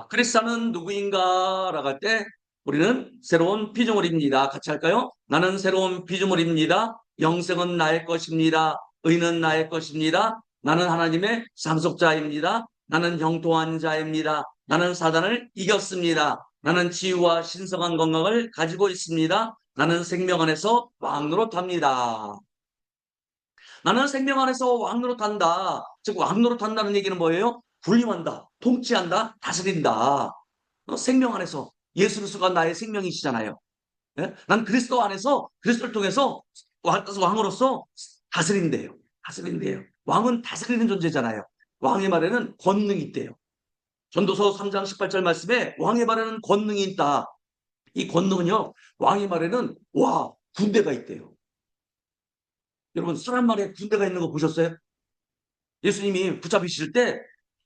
크리스찬은 누구인가? 라고 할 때 우리는 새로운 피조물입니다. 같이 할까요? 나는 새로운 피조물입니다. 영생은 나의 것입니다. 의는 나의 것입니다. 나는 하나님의 상속자입니다. 나는 형통한 자입니다. 나는 사단을 이겼습니다. 나는 치유와 신성한 건강을 가지고 있습니다. 나는 생명 안에서 왕노릇합니다. 나는 생명 안에서 왕노릇한다. 즉 왕노릇한다는 얘기는 뭐예요? 군림한다, 통치한다, 다스린다. 생명 안에서 예수 그리스도가 나의 생명이시잖아요. 예? 난 그리스도 안에서 그리스도를 통해서 왕으로서 다스린대요. 다스린대요. 왕은 다스리는 존재잖아요. 왕의 말에는 권능이 있대요. 전도서 3장 18절 말씀에 왕의 말에는 권능이 있다. 이 권능은요, 왕의 말에는 군대가 있대요. 여러분, 사람 말에 군대가 있는 거 보셨어요? 예수님이 붙잡히실 때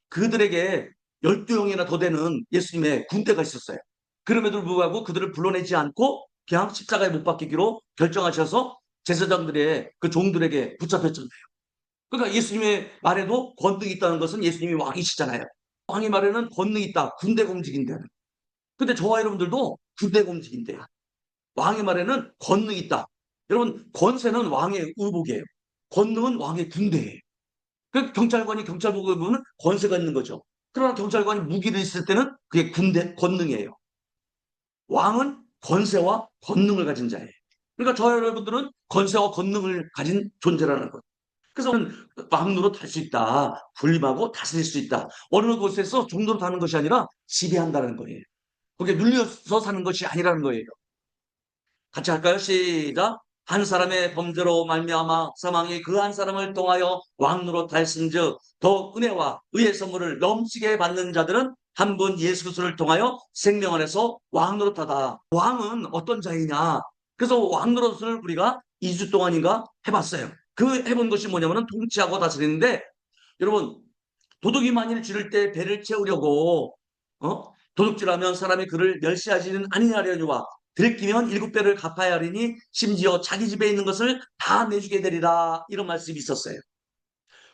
그들에게 12명이나 더 되는 예수님의 군대가 있었어요. 그럼에도 불구하고 그들을 불러내지 않고 그냥 십자가에 못 박히기로 결정하셔서 제사장들의 그 종들에게 붙잡혔잖아요. 그러니까 예수님의 말에도 권능이 있다는 것은 예수님이 왕이시잖아요. 왕의 말에는 권능이 있다. 군대가 움직인다. 근데 저와 여러분들도 군대가 움직인대요. 왕의 말에는 권능이 있다. 여러분, 권세는 왕의 의복이에요. 권능은 왕의 군대예요. 그 경찰관이 경찰복을 입으면 권세가 있는 거죠. 그러나 경찰관이 무기를 있을 때는 그게 군대 권능이에요. 왕은 권세와 권능을 가진 자예요. 그러니까 저 여러분들은 권세와 권능을 가진 존재라는 거예요. 그래서 왕노로 탈 수 있다. 군림하고 다스릴 수 있다. 어느 곳에서 종로로 타는 것이 아니라 지배한다는 거예요. 거기에 눌려서 사는 것이 아니라는 거예요. 같이 할까요? 시작. 한 사람의 범죄로 말미암아 사망이 그 한 사람을 통하여 왕노로 탈신즉 더 은혜와 의의 선물을 넘치게 받는 자들은 한 분 예수 그리스도를 통하여 생명 안에서 왕노릇하다. 왕은 어떤 자이냐? 그래서 왕노릇을 우리가 2주 동안인가 해봤어요. 그 해본 것이 뭐냐면은 통치하고 다스리는데, 여러분, 도둑이 만일 지를 때 배를 채우려고 도둑질하면 사람이 그를 멸시하지는 아니하려니와 들키면 7배를 갚아야 하리니 심지어 자기 집에 있는 것을 다 내주게 되리라. 이런 말씀이 있었어요.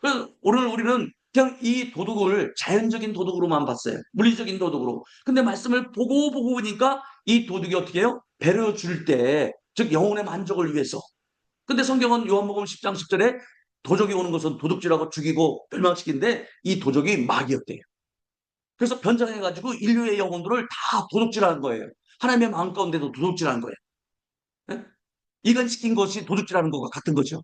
그래서 오늘 우리는 그냥 이 도둑을 자연적인 도둑으로만 봤어요. 물리적인 도둑으로. 근데 말씀을 보고 보니까 이 도둑이 어떻게 해요? 배를 줄 때, 즉 영혼의 만족을 위해서. 근데 성경은 요한복음 10장 10절에 도적이 오는 것은 도둑질하고 죽이고 멸망시키는데 이 도적이 마귀였대요. 그래서 변장해가지고 인류의 영혼들을 다 도둑질하는 거예요. 하나님의 마음 가운데도 도둑질하는 거예요. 네? 이간시킨 것이 도둑질하는 것과 같은 거죠.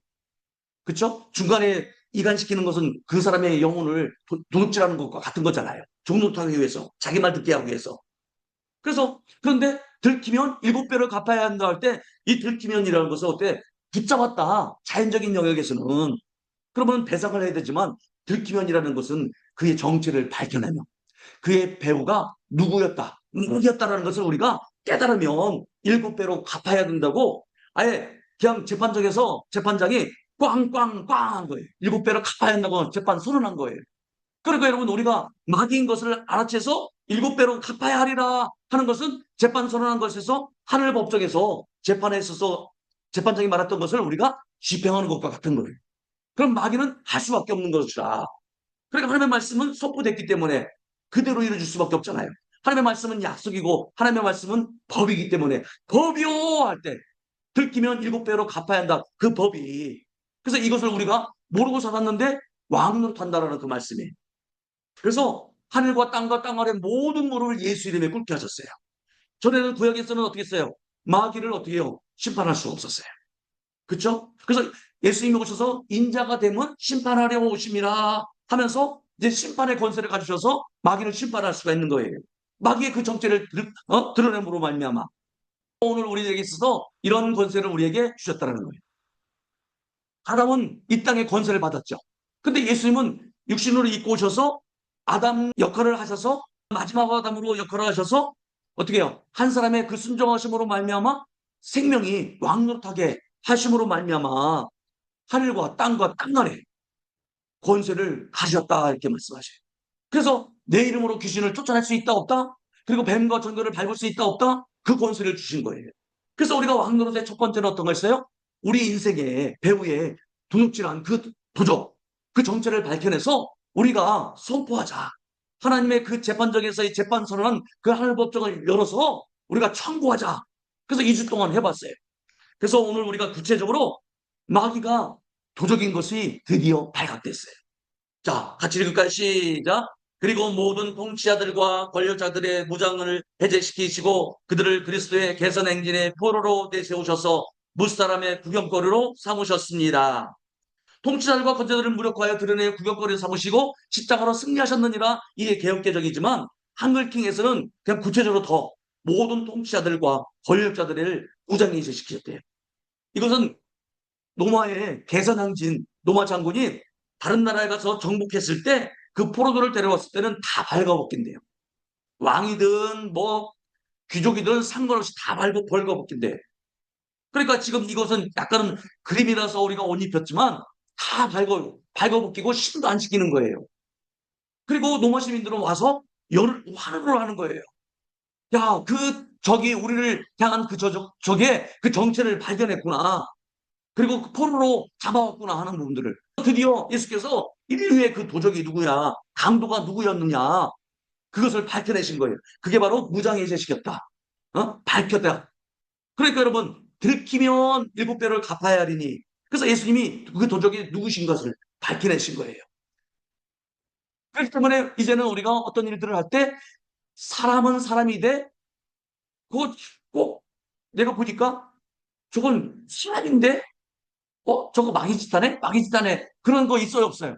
그렇죠? 중간에 이간시키는 것은 그 사람의 영혼을 도둑질하는 것과 같은 거잖아요. 종노릇하기 위해서, 자기 말 듣게 하기 위해서. 그래서 그런데 들키면 7배를 갚아야 한다 할 때 이 들키면이라는 것은 어때? 붙잡았다. 자연적인 영역에서는. 그러면 배상을 해야 되지만 들키면이라는 것은 그의 정체를 밝혀내면 그의 배우가 누구였다라는 것을 우리가 깨달으면 7배로 갚아야 된다고 아예 그냥 재판장에서 재판장이 꽝꽝꽝 한 거예요. 7배로 갚아야 한다고 재판 선언한 거예요. 그러니까 여러분, 우리가 마귀인 것을 알아채서 7배로 갚아야 하리라 하는 것은 재판 선언한 것에서 하늘 법정에서 재판에 있어서 재판장이 말했던 것을 우리가 집행하는 것과 같은 거예요. 그럼 마귀는 할 수밖에 없는 것이라. 그러니까 하나님의 말씀은 선포됐기 때문에 그대로 이루어질 수밖에 없잖아요. 하나님의 말씀은 약속이고 하나님의 말씀은 법이기 때문에 법이요 할 때 들키면 7배로 갚아야 한다. 그 법이. 그래서 이것을 우리가 모르고 살았는데 왕노릇 한다라는 그 말씀이. 그래서 하늘과 땅과 땅 아래 모든 무릎을 예수 이름에 꿇게 하셨어요. 전에는 구약에서는 어떻게 했어요? 마귀를 어떻게 해요? 심판할 수가 없었어요. 그렇죠? 그래서 예수님이 오셔서 인자가 되면 심판하려 오심이라 하면서 이제 심판의 권세를 가지셔서 마귀를 심판할 수가 있는 거예요. 마귀의 그 정체를 드러냄으로 말미암아 오늘 우리에게 있어서 이런 권세를 우리에게 주셨다는 거예요. 아담은 이 땅의 권세를 받았죠. 근데 예수님은 육신으로 입고 오셔서 아담 역할을 하셔서 마지막 아담으로 역할을 하셔서 어떻게 해요? 한 사람의 그 순종하심으로 말미암아 생명이 왕노릇하게 하심으로 말미암아 하늘과 땅과 땅 아래 권세를 가졌다 이렇게 말씀하셔요. 그래서 내 이름으로 귀신을 쫓아낼 수 있다 없다? 그리고 뱀과 전교를 밟을 수 있다 없다? 그 권세를 주신 거예요. 그래서 우리가 왕노릇의 첫 번째는 어떤 거였어요? 우리 인생의 배후에 도둑질한 그 도적, 그 정체를 밝혀내서 우리가 선포하자. 하나님의 그 재판정에서의 재판선언은 그 하늘 법정을 열어서 우리가 청구하자. 그래서 2주 동안 해봤어요. 그래서 오늘 우리가 구체적으로 마귀가 도적인 것이 드디어 발각됐어요. 자, 같이 읽을까요? 시작. 그리고 모든 통치자들과 권력자들의 무장을 해제시키시고 그들을 그리스도의 개선 행진의 포로로 내세우셔서 무사람의 구경거리로 삼으셨습니다. 통치자들과 권자들을 무력화하여 드러내 구경거리를 삼으시고 십자가로 승리하셨느니라. 이게 개혁개정이지만 한글킹에서는 그냥 구체적으로 더 모든 통치자들과 권력자들을 무장에 시키셨대요. 이것은 로마의 개선항진 로마 장군이 다른 나라에 가서 정복했을 때 그 포로들을 데려왔을 때는 다 벌거벗긴대요. 왕이든 뭐 귀족이든 상관없이 다 벌거벗긴대요. 그러니까 지금 이것은 약간은 그림이라서 우리가 옷 입혔지만 다 발거벗기고 신도 안 지키는 거예요. 그리고 노마 시민들은 와서 화를 하는 거예요. 야, 그 적이 우리를 향한 그 적의 그 정체를 발견했구나. 그리고 그 포로로 잡아왔구나 하는 부분들을 드디어 예수께서 인류의 그 도적이 누구야, 강도가 누구였느냐, 그것을 밝혀내신 거예요. 그게 바로 무장해제시켰다. 밝혔다. 그러니까 여러분, 들키면 7배를 갚아야 하리니. 그래서 예수님이 그 도적이 누구신 것을 밝혀내신 거예요. 그렇기 때문에 이제는 우리가 어떤 일들을 할 때 사람은 사람이 돼, 꼭 내가 보니까 저건 사람인데 저거 마귀 짓하네? 마귀 짓하네. 그런 거 있어요, 없어요?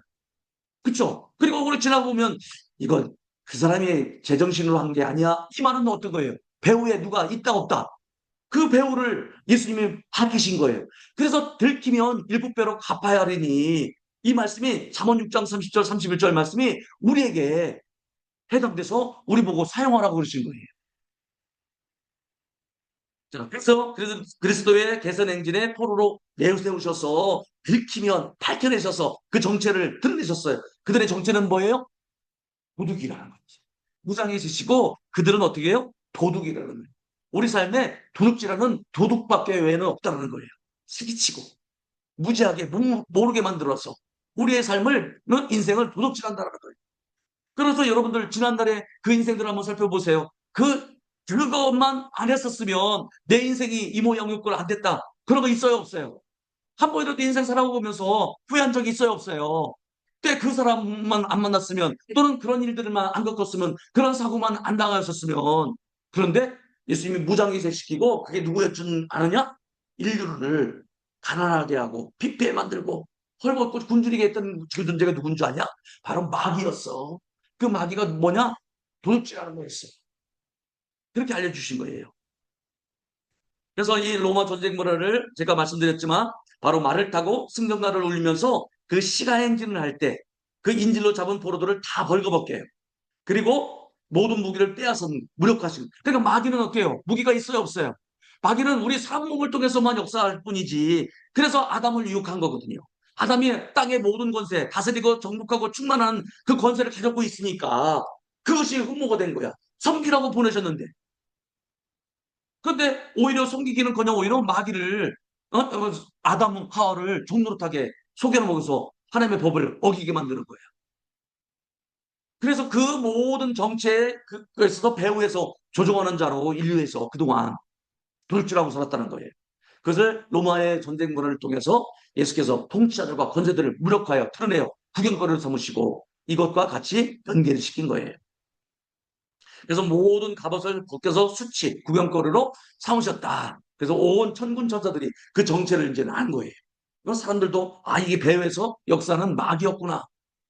그쵸? 그리고 우리 지나보면 이건 그 사람이 제정신으로 한 게 아니야. 이 말은 어떤 거예요? 배우에 누가 있다 없다. 그 배우를 예수님이 밝히신 거예요. 그래서 들키면 7배로 갚아야 하리니 이 말씀이 잠언 6장 30절 31절 말씀이 우리에게 해당돼서 우리 보고 사용하라고 그러신 거예요. 자, 그래서 그리스도의 개선 행진에 포로로 내세우셔서 들키면 밝혀내셔서 그 정체를 드러내셨어요. 그들의 정체는 뭐예요? 도둑이라는 거지. 무장해 주시고 그들은 어떻게 해요? 도둑이라는 거예요. 우리 삶에 도둑질하는 도둑밖에 외에는 없다는 거예요. 사기치고 무지하게 모르게 만들어서 우리의 삶을 인생을 도둑질한다는 거예요. 그래서 여러분들 지난달에 그 인생들을 한번 살펴보세요. 그것만 안 했었으면 내 인생이 이 모양 육꼴 안 됐다. 그런 거 있어요, 없어요? 한 번이라도 인생 살아보면서 후회한 적이 있어요, 없어요? 그때 그 사람만 안 만났으면 또는 그런 일들만 안 겪었으면 그런 사고만 안 당하셨으면 그런데 예수님이 무장해제시키고 그게 누구였 줄 아느냐? 인류를 가난하게 하고 피폐해 만들고 헐벗고 굶주리게 했던 그 존재가 누군 줄 아냐? 바로 마귀였어. 그 마귀가 뭐냐? 도둑질하는 거였어. 그렇게 알려주신 거예요. 그래서 이 로마 전쟁 문화를 제가 말씀드렸지만 바로 말을 타고 승전가를 울리면서 그 시가 행진을 할 때 그 인질로 잡은 포로들을 다 벌거벗겨요. 그리고 모든 무기를 빼앗은 무력화시키고. 그러니까 마귀는 어때요? 무기가 있어요, 없어요? 마귀는 우리 사람 몸을 통해서만 역사할 뿐이지. 그래서 아담을 유혹한 거거든요. 아담이 땅의 모든 권세, 다스리고 정복하고 충만한 그 권세를 가졌고 있으니까 그것이 흠모가 된 거야. 섬기라고 보내셨는데. 그런데 오히려 섬기기는커녕 오히려 마귀를 아담 하와를 종노릇하게 속여 먹어서 하나님의 법을 어기게 만드는 거예요. 그래서 그 모든 정체에 그에서 배후에서 조종하는 자로 인류에서 그동안 돌줄하고 살았다는 거예요. 그것을 로마의 전쟁 문화를 통해서 예수께서 통치자들과 권세들을 무력화하여 드러내어 구경거리를 삼으시고 이것과 같이 연계를 시킨 거예요. 그래서 모든 갑옷을 벗겨서 수치, 구경거리로 삼으셨다. 그래서 온 천군 천사들이 그 정체를 이제 안 거예요. 사람들도 이게 배후에서 역사는 마귀였구나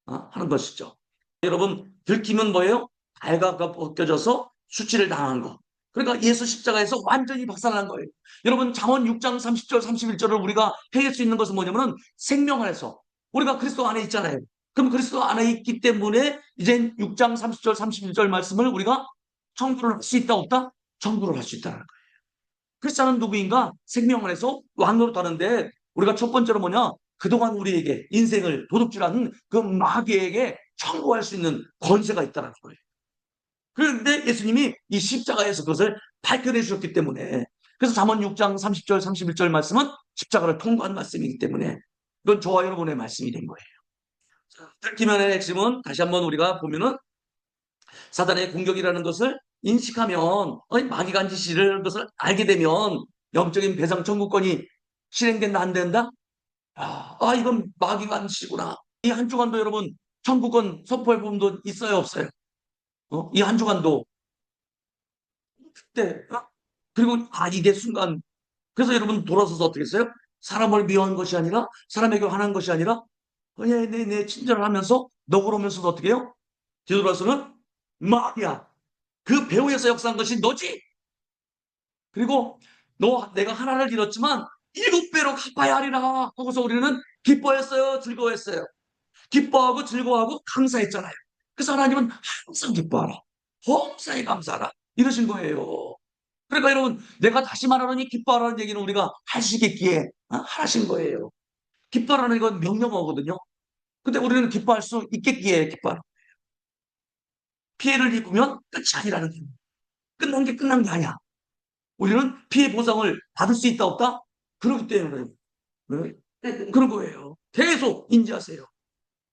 하는 것이죠. 여러분 들키면 뭐예요? 발가가 벗겨져서 수치를 당한 거. 그러니까 예수 십자가에서 완전히 박살난 거예요. 여러분 잠언 6장 30절 31절을 우리가 해낼 수 있는 것은 뭐냐면 생명 안에서 우리가 그리스도 안에 있잖아요. 그럼 그리스도 안에 있기 때문에 이제 6장 30절 31절 말씀을 우리가 청구를 할 수 있다 없다? 청구를 할 수 있다는 거예요. 크리스찬은 누구인가? 생명 안에서 왕노릇 하는데 우리가 첫 번째로 뭐냐? 그동안 우리에게 인생을 도둑질하는 그 마귀에게 청구할 수 있는 권세가 있다는 거예요. 그런데 예수님이 이 십자가에서 그것을 밝혀내 주셨기 때문에 그래서 잠언 6장 30절 31절 말씀은 십자가를 통과한 말씀이기 때문에 이건 저와 여러분의 말씀이 된 거예요. 들키면의 핵심은 다시 한번 우리가 보면은 사단의 공격이라는 것을 인식하면, 마귀가 한 짓이라는 것을 알게 되면 영적인 배상 청구권이 실행된다, 안 된다? 이건 마귀가 한 짓이구나. 이 한 주간도 여러분 청구권 선포할 부분도 있어요, 없어요? 이 한 주간도. 그때, 그리고 이게 순간. 그래서 여러분 돌아서서 어떻게 했어요? 사람을 미워한 것이 아니라, 사람에게 화난 것이 아니라, 내 친절을 하면서, 너그러면서도 어떻게 해요? 뒤돌아서는 마귀야. 그 배후에서 역사한 것이 너지. 그리고 내가 하나를 잃었지만 7배로 갚아야 하리라 하고서 우리는 기뻐했어요, 즐거워했어요? 기뻐하고 즐거워하고 감사했잖아요. 그래서 하나님은 항상 기뻐하라, hom사에 감사하라, 이러신 거예요. 그러니까 여러분, 내가 다시 말하노니 기뻐하라는 얘기는 우리가 할 수 있겠기에 하신 거예요. 기뻐하라는 건 명령어거든요. 근데 우리는 기뻐할 수 있겠기에 기뻐하라. 피해를 입으면 끝이 아니라는 거예요. 끝난 게 끝난 게 아니야. 우리는 피해 보상을 받을 수 있다 없다? 그렇기 때문에 그런 거예요. 계속 인지하세요.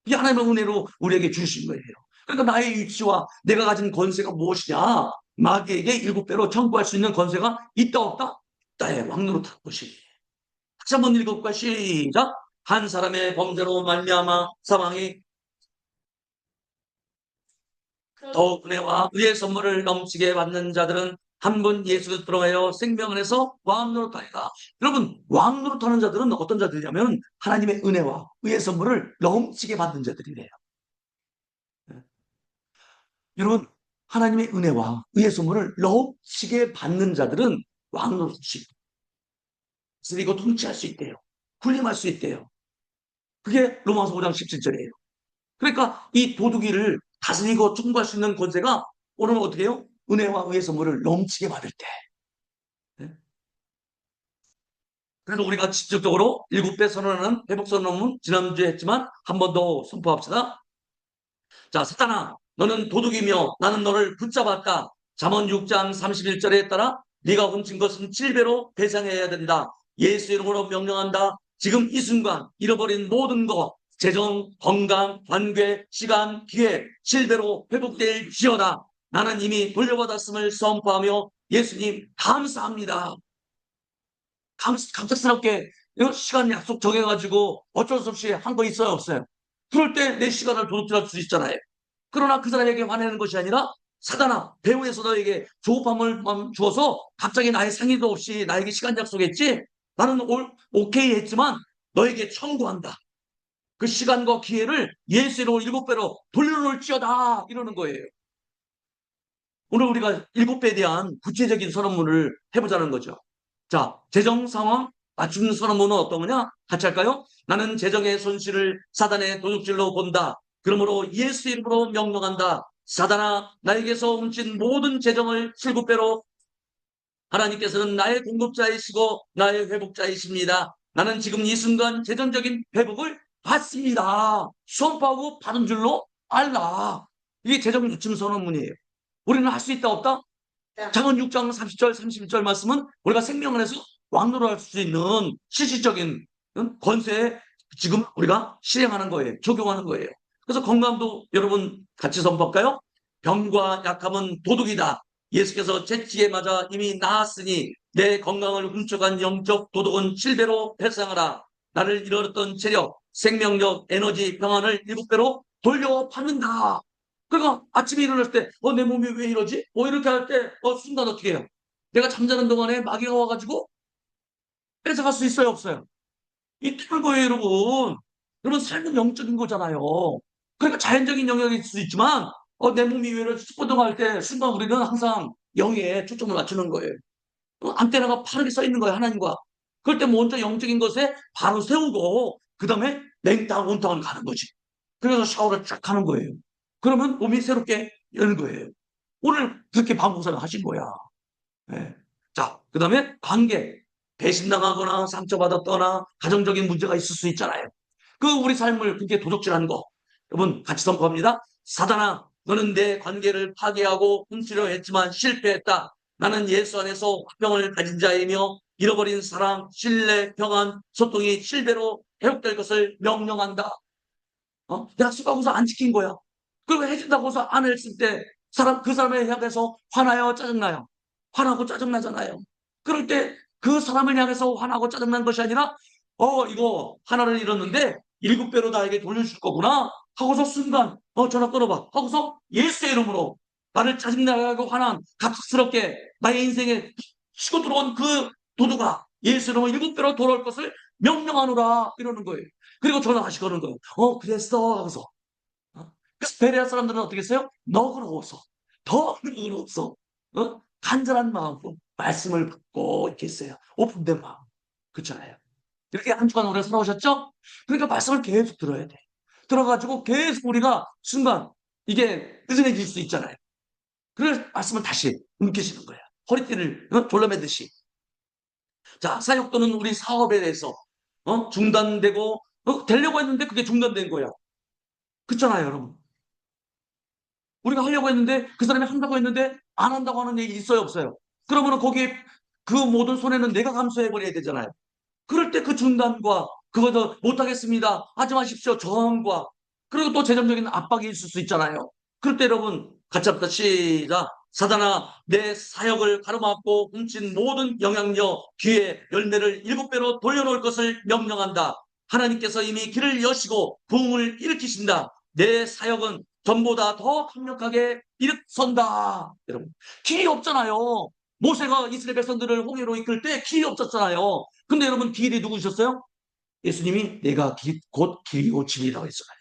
이게 하나님의 은혜로 우리에게 주신 거예요. 그러니까 나의 위치와 내가 가진 권세가 무엇이냐? 마귀에게 7배로 청구할 수 있는 권세가 있다 없다? 있다의 왕노로 탄 것이. 다시 한번 읽어볼까? 시작. 한 사람의 범죄로 말미암아 사망이 더욱 은혜와 의의 선물을 넘치게 받는 자들은 한 분 예수 들어가여 생명을 해서 왕노릇하리라. 여러분, 왕노릇하는 자들은 어떤 자들이냐면 하나님의 은혜와 의의 선물을 넘치게 받는 자들이래요. 여러분, 하나님의 은혜와 의의 선물을 넘치게 받는 자들은 왕노릇을 다스리고 통치할 수 있대요. 군림할 수 있대요. 그게 로마서 5장 17절이에요. 그러니까 이 도둑이를 다스리고 통과할 수 있는 권세가 오늘 어떻게 해요? 은혜와 의의 선물을 넘치게 받을 때. 네? 그래서 우리가 직접적으로 7배 선언하는 회복 선언은 지난주에 했지만 한 번 더 선포합시다. 자, 사탄아, 너는 도둑이며 나는 너를 붙잡았다. 잠언 6장 31절에 따라 네가 훔친 것은 7배로 배상해야 된다. 예수 이름으로 명령한다. 지금 이 순간 잃어버린 모든 것, 재정, 건강, 관계, 시간, 기회 7배로 회복될 지어다. 나는 이미 돌려받았음을 선포하며 예수님 감사합니다. 갑작스럽게 시간 약속 정해가지고 어쩔 수 없이 한 거 있어요, 없어요? 그럴 때 내 시간을 도둑질할 수 있잖아요. 그러나 그 사람에게 화내는 것이 아니라 사단아, 배후에서 너에게 조급함을 주어서 갑자기 나의 상의도 없이 나에게 시간 약속했지? 나는 오케이 했지만 너에게 청구한다. 그 시간과 기회를 예수로 7배로 돌려놓을지어다, 이러는 거예요. 오늘 우리가 7배에 대한 구체적인 선언문을 해보자는 거죠. 자, 재정 상황 맞추는 선언문은 어떤 거냐? 같이 할까요? 나는 재정의 손실을 사단의 도둑질로 본다. 그러므로 예수 이름으로 명령한다. 사단아, 나에게서 훔친 모든 재정을 7배로 하나님께서는 나의 공급자이시고 나의 회복자이십니다. 나는 지금 이 순간 재정적인 회복을 받습니다. 선포하고 받은 줄로 알라. 이게 재정 유침 선언문이에요. 우리는 할 수 있다 없다? 잠언 6장 30절 31절 말씀은 우리가 생명을 해서 왕노로 할 수 있는 실질적인 권세에 지금 우리가 실행하는 거예요. 적용하는 거예요. 그래서 건강도 여러분 같이 선포할까요? 병과 약함은 도둑이다. 예수께서 채찍에 맞아 이미 나았으니 내 건강을 훔쳐간 영적 도둑은 7배로 회상하라. 나를 잃었던 체력, 생명력, 에너지, 평안을 7배로 돌려받는다. 그러니까 아침에 일어날 때, 내 몸이 왜 이러지? 이렇게 할 때, 순간 어떻게 해요? 내가 잠자는 동안에 마귀가 와가지고 뺏어갈 수 있어요, 없어요? 이틀 거예요, 여러분. 여러분, 삶은 영적인 거잖아요. 그러니까 자연적인 영역일 수 있지만, 내 몸이 왜 이러지? 축구동할 때, 순간 우리는 항상 영에 초점을 맞추는 거예요. 안테나가 바르게 써 있는 거예요, 하나님과. 그럴 때 먼저 영적인 것에 바로 세우고, 그 다음에 냉탕, 온탕을 가는 거지. 그래서 샤워를 쫙 하는 거예요. 그러면 몸이 새롭게 여는 거예요. 오늘 그렇게 반복사를 하신 거야. 네. 자, 그 다음에 관계. 배신당하거나 상처받았거나 가정적인 문제가 있을 수 있잖아요. 그 우리 삶을 그렇게 도둑질하는 거. 여러분 같이 선포합니다. 사단아, 너는 내 관계를 파괴하고 훔치려 했지만 실패했다. 나는 예수 안에서 화평을 가진 자이며 잃어버린 사랑, 신뢰, 평안, 소통이 7배로 회복될 것을 명령한다. 약속하고서 안 지킨 거야. 그리고 해준다고서 안 했을 때 그 사람을 향해서 화나요, 짜증나요? 화나고 짜증나잖아요. 그럴 때 그 사람을 향해서 화나고 짜증난 것이 아니라, 이거 하나를 잃었는데 7배로 나에게 돌려줄 거구나 하고서 순간, 전화 끊어봐 하고서 예수의 이름으로 나를 짜증나게 하고 화난 갑작스럽게 나의 인생에 치고 들어온 그 도둑아, 예수 이름으로 7배로 돌아올 것을 명령하노라 이러는 거예요. 그리고 전화 다시 거는 거예요. 그랬어 하고서. 그래서 베레아 사람들은 어떻게 했어요? 너그러워서, 더 너그러워서, 간절한 마음으로 말씀을 받고 이렇게 했어요. 오픈된 마음. 그렇잖아요. 이렇게 한 주간 오래 살아오셨죠? 그러니까 말씀을 계속 들어야 돼. 들어가지고 계속 우리가 순간 이게 느슨해질 수 있잖아요. 그래서 말씀을 다시 움켜쥐는 거야. 허리띠를 졸라매듯이. 자, 사역 또는 우리 사업에 대해서 중단되고 되려고 했는데 그게 중단된 거야. 그렇잖아요, 여러분. 우리가 하려고 했는데 그 사람이 한다고 했는데 안 한다고 하는 얘기 있어요, 없어요? 그러면 거기에 그 모든 손해는 내가 감수해버려야 되잖아요. 그럴 때 그 중단과 그것도 못하겠습니다, 하지 마십시오, 저항과, 그리고 또 재정적인 압박이 있을 수 있잖아요. 그럴 때 여러분 같이 합시다. 시작. 사단아, 내 사역을 가로막고 훔친 모든 영향력, 기회, 열매를 7배로 돌려놓을 것을 명령한다. 하나님께서 이미 길을 여시고 부흥을 일으키신다. 내 사역은 전보다 더 강력하게 일선다. 여러분, 길이 없잖아요. 모세가 이스라엘 백성들을 홍해로 이끌 때 길이 없었잖아요. 근데 여러분, 길이 누구셨어요? 예수님이 내가 곧 길이고 진리라고 했잖아요.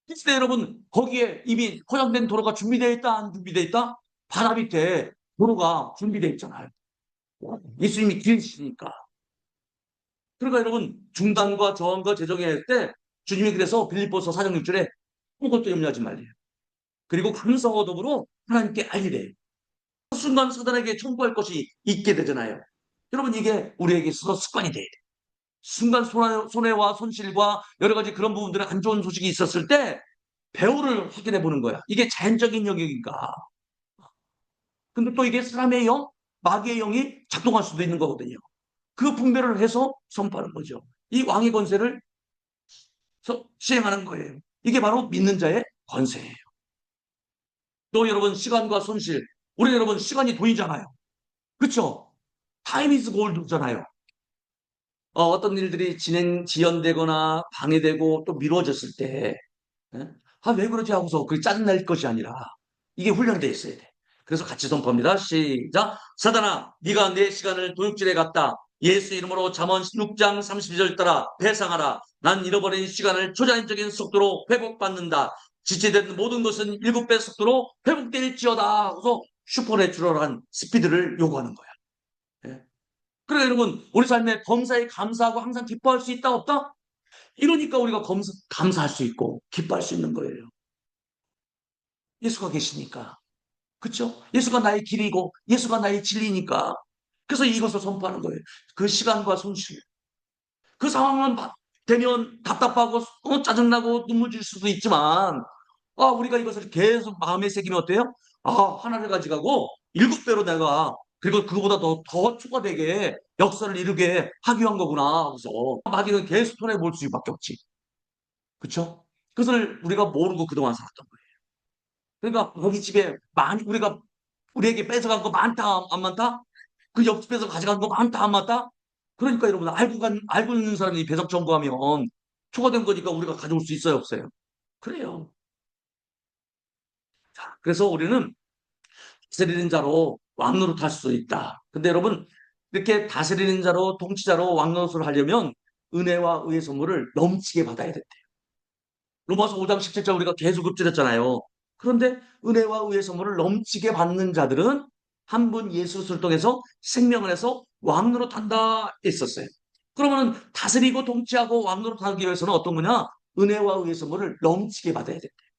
그때 여러분, 거기에 이미 포장된 도로가 준비되어 있다, 안 준비되어 있다? 바다 밑에 도로가 준비되어 있잖아요. 예수님이 길이시니까. 그러니까 여러분, 중단과 저항과 재정해야 할 때 주님이 그래서 빌립보서 4장 6절에 아무것도 염려하지 말래요. 그리고 감사와 더불어 하나님께 알리래요. 그 순간 사단에게 청구할 것이 있게 되잖아요. 여러분, 이게 우리에게 있어서 습관이 돼야 돼요. 순간 손해와 손실과 여러 가지 그런 부분들의 안 좋은 소식이 있었을 때 배후를 확인해 보는 거야. 이게 자연적인 영역인가? 근데 또 이게 사람의 영, 마귀의 영이 작동할 수도 있는 거거든요. 그 분별을 해서 선포하는 거죠. 이 왕의 권세를 시행하는 거예요. 이게 바로 믿는 자의 권세예요. 또 여러분, 시간과 손실. 우리 여러분, 시간이 돈이잖아요. 그렇죠? 타임 이즈 골드잖아요. 어떤 일들이 지연되거나 방해되고 또 미뤄졌을 때, 예? 왜 그러지 하고서 그게 짜증날 것이 아니라 이게 훈련되어 있어야 돼. 그래서 같이 선포합니다. 시작. 사단아, 네가 내 시간을 도둑질해 갔다. 예수 이름으로 잠언 16장 32절 따라 배상하라. 난 잃어버린 시간을 초자연적인 속도로 회복받는다. 지체된 모든 것은 7배 속도로 회복될지어다 하고서 슈퍼내추럴한 스피드를 요구하는 거야. 예? 그래 여러분, 우리 삶에 범사에 감사하고 항상 기뻐할 수 있다, 없다? 이러니까 우리가 감사할 수 있고 기뻐할 수 있는 거예요. 예수가 계시니까. 그렇죠? 예수가 나의 길이고 예수가 나의 진리니까. 그래서 이것을 선포하는 거예요. 그 시간과 손실. 그 상황은 되면 답답하고 짜증나고 눈물 질 수도 있지만, 우리가 이것을 계속 마음에 새기면 어때요? 하나를 가져가고 7배로 내가, 그리고 그거보다 더 추가되게 역사를 이루게 하기 위한 거구나 하고서 마귀는 계속 손해볼 수밖에 없지. 그렇죠? 그것을 우리가 모르고 그동안 살았던 거예요. 그러니까 거기 집에 우리에게 뺏어간 거 많다, 안 많다? 그 옆집에서 가져간 거 많다, 안 많다? 그러니까 여러분, 알고 있는 사람이 배석 청구하면 초과된 거니까 우리가 가져올 수 있어요, 없어요? 그래요. 자, 그래서 우리는 다스리는 자로 왕노릇할 수 있다. 근데 여러분, 이렇게 다스리는 자로, 통치자로 왕노릇을 하려면 은혜와 의의 선물을 넘치게 받아야 된대요. 로마서 5장 17절 우리가 계속 읊조렸잖아요. 그런데 은혜와 의의 선물을 넘치게 받는 자들은 한 분 예수를 통해서 생명을 해서 왕노릇한다 했었어요. 그러면 다스리고 통치하고 왕노릇하기 위해서는 어떤 거냐? 은혜와 의의 선물을 넘치게 받아야 된대요.